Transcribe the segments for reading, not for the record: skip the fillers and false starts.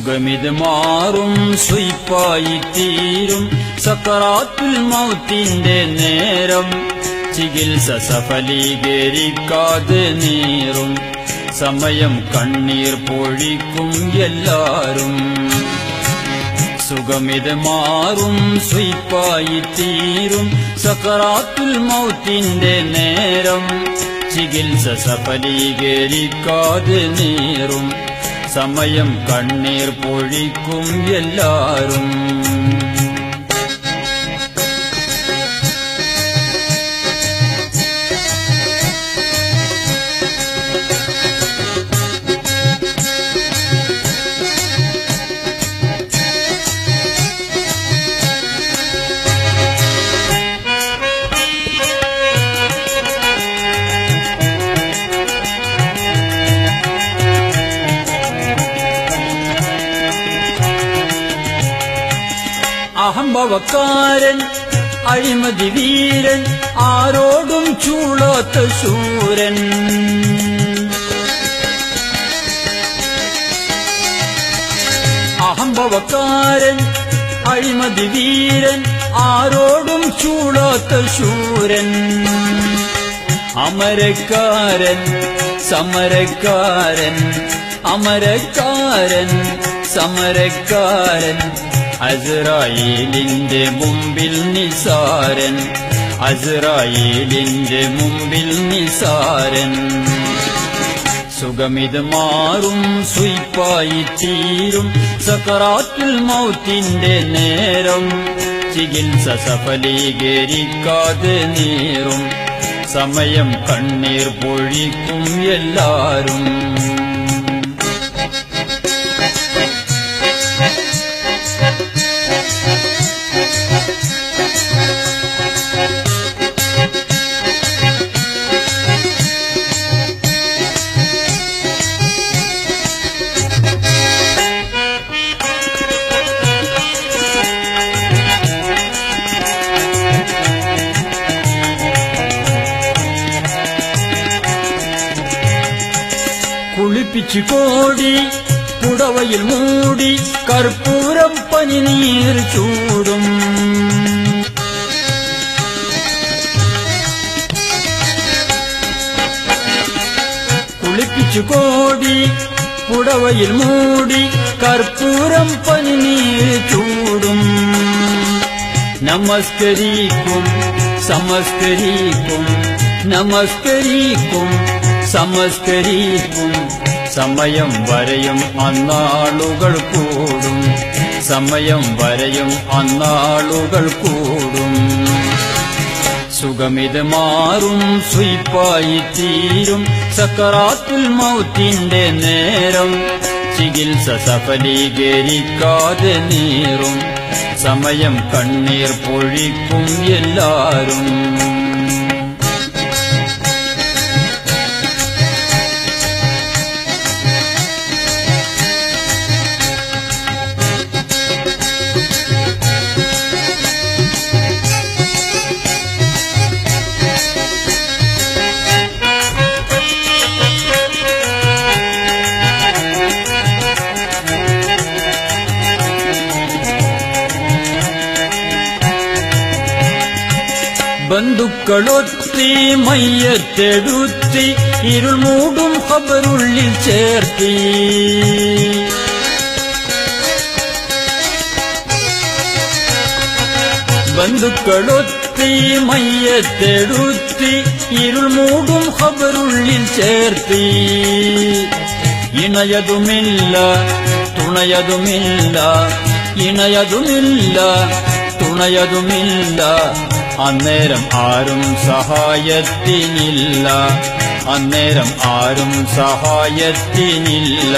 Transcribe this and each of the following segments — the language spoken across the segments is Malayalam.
സുഖമിത് മാറും സുയിപ്പായി തീരും സക്കറാത്തുൽ മൗത്തിന്റെ നേരം ചികിത്സ സഫലീകരിക്കാതെ നീറും സമയം കണ്ണീർ പൊഴിക്കും എല്ലാരും സുഖമിത് മാറും സുയിപ്പായി തീരും സക്കറാത്തുൽ മൗത്തിന്റെ നേരം ചികിത്സ സഫലീകരിക്കാതെ നീറും സമയം കണ്ണീർ പൊഴിക്കും എല്ലാരും അഹംഭവക്കാരൻ അഴിമതി വീരൻ ആരോടും ചൂളാത്ത ശൂരൻ അഹംഭവക്കാരൻ അഴിമതി വീരൻ ആരോടും ചൂളാത്ത ശൂരൻ അമരക്കാരൻ സമരക്കാരൻ അമരക്കാരൻ സമരക്കാരൻ അസ്രായീലിന്റെ മുമ്പിൽ നിസാരൻ അസ്രായീലിന്റെ മുമ്പിൽ നിസാരൻ സുഖമിത് മാറും സുയിപ്പായി തീരും സക്കറാത്തുൽ മൗത്തിന്റെ നേരം ചികിത്സ സഫലീകരിക്കാതെ നീറും സമയം കണ്ണീർ പൊഴിക്കും എല്ലാരും കുളിപ്പിച്ചു കോടി പുടവയിൽ മൂടി കർപ്പൂരം പനിനീർ ചൂടും കുളിപ്പിച്ചു കോടി പുടവയിൽ മൂടി കർപ്പൂരം പനിനീർ ചൂടും നമസ്കരിക്കും സമസ്കരിക്കും നമസ്കരിക്കും സമസ്കരിക്കും സമയം വരെയും അന്നാളുകൾ കൂടും സമയം വരെയും അന്നാളുകൾ കൂടും സുഖമിത് മാറും സുയിപ്പായി തീരും സക്കറാത്തുൽ മൗത്തിന്റെ നേരം ചികിത്സ സഫലീകരിക്കാതെ നീറും സമയം കണ്ണീർ പൊഴിക്കും എല്ലാരും ബന്ധുക്കളൊത്തി മയ്യത്തെടുത്തി ഇരുൾ മൂടും ഖബറുള്ളിൽ ചേർത്തി ബന്ധുക്കളൊത്തി മയ്യത്തെടുത്തി ഇരുൾ മൂടും ഖബറുള്ളിൽ ചേർത്തി ഇണയതുമില്ല തുണയതുമില്ല ഇണയതുമില്ല തുണയതുമില്ല അന്നേരം ആരും സഹായത്തിനില്ല അന്നേരം ആരും സഹായത്തിനില്ല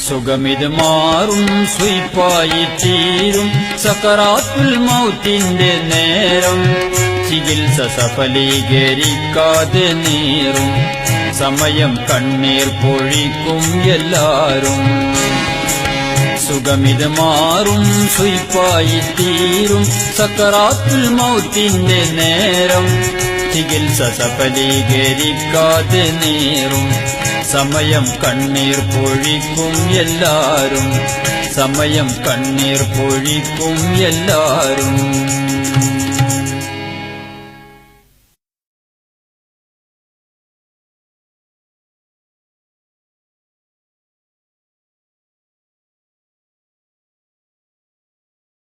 സുഖമിത് മാറും സുയിപ്പായി തീരും സക്കറാത്തുൽ മൗത്തിന്റെ നേരം ചികിത്സ സഫലീകരിക്കാതെ നീറും സമയം കണ്ണീർ പൊഴിക്കും എല്ലാരും സുഖമിത് മാറും സുയിപ്പായി തീരും സക്കറാത്തുൽ മൗത്തിന്റെ നേരം ചികിത്സ സഫലീകരിക്കാതെ നേറും സമയം കണ്ണീർ പൊഴിക്കും എല്ലാരും സമയം കണ്ണീർ പൊഴിക്കും എല്ലാരും